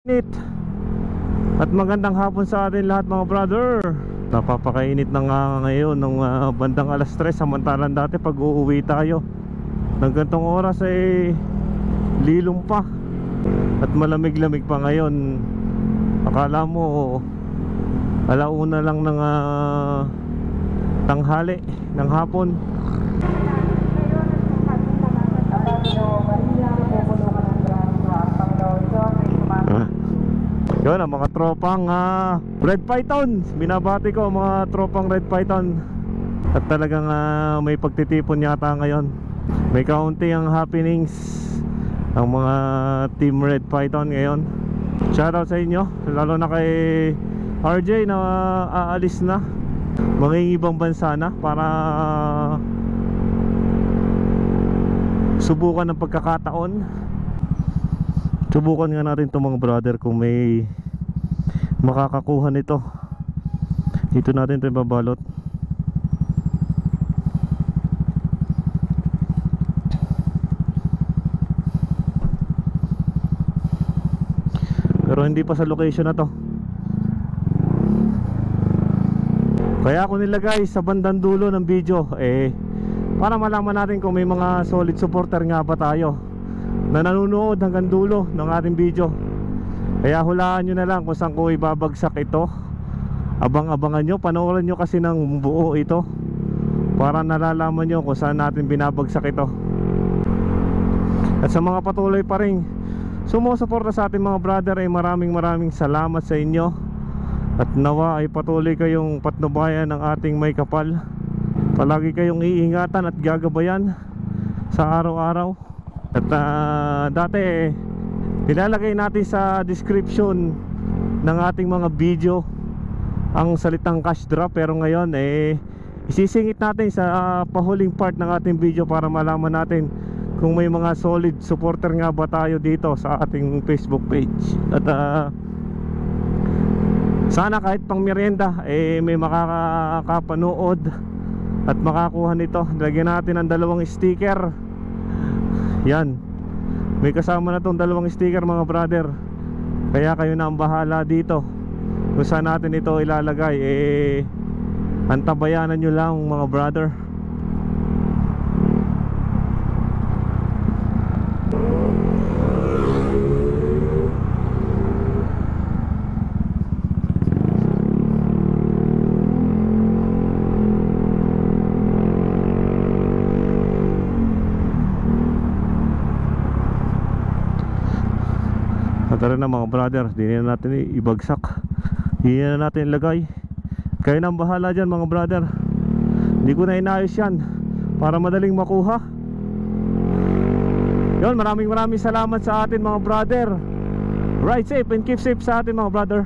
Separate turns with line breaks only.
Init. At magandang hapon sa atin lahat mga brother. Napapakainit na nga ngayon ng bandang alas 3. Samantalang dati pag uuwi tayo ng gantong oras ay lilong pa. At malamig-lamig pa ngayon. Akala mo alauna lang ng tanghali ng hapon. Yun ang mga tropang Red Python. Binabati ko mga tropang Red Python. At talagang may pagtitipon yata ngayon. May kaunti ang happenings ang mga Team Red Python ngayon. Shoutout sa inyo, lalo na kay RJ na aalis na, mangingibang bansa na para subukan ng pagkakataon. Subukan nga natin itong mga brother kung may makakakuha nito. Dito natin ito ibabalot. Pero hindi pa sa location na to. Kaya ako nilagay sa bandang dulo ng video para malaman natin kung may mga solid supporter nga ba tayo na nanonood hanggang dulo ng ating video. Kaya hulaan nyo na lang kung saan ko ibabagsak ito. Abang-abangan nyo, panoorin nyo kasi ng buo ito para nalalaman nyo kung saan natin binabagsak ito. At sa mga patuloy pa rin sumusuporta sa ating mga brother ay maraming salamat sa inyo. At nawa ay patuloy kayong patnubayan ng ating may kapal. Palagi kayong iingatan at gagabayan sa araw-araw. At dati nilalagay natin sa description ng ating mga video ang salitang cash drop. Pero ngayon isisingit natin sa pahuling part ng ating video para malaman natin kung may mga solid supporter nga ba tayo dito sa ating Facebook page. At sana kahit pang merienda may makakapanood at makakuha nito. Lagyan natin ang 2 sticker. Yan, may kasama na tong 2 sticker mga brother. Kaya kayo na ang bahala dito kung saan natin ito ilalagay. Antabayanan nyo lang mga brother. Tara na mga brother, hindi na natin ibagsak, hindi na natin ilagay. Kayo na ang bahala dyan mga brother. Hindi ko na inayos yan para madaling makuha. Yun, maraming salamat sa atin mga brother. Ride safe and keep safe sa atin mga brother.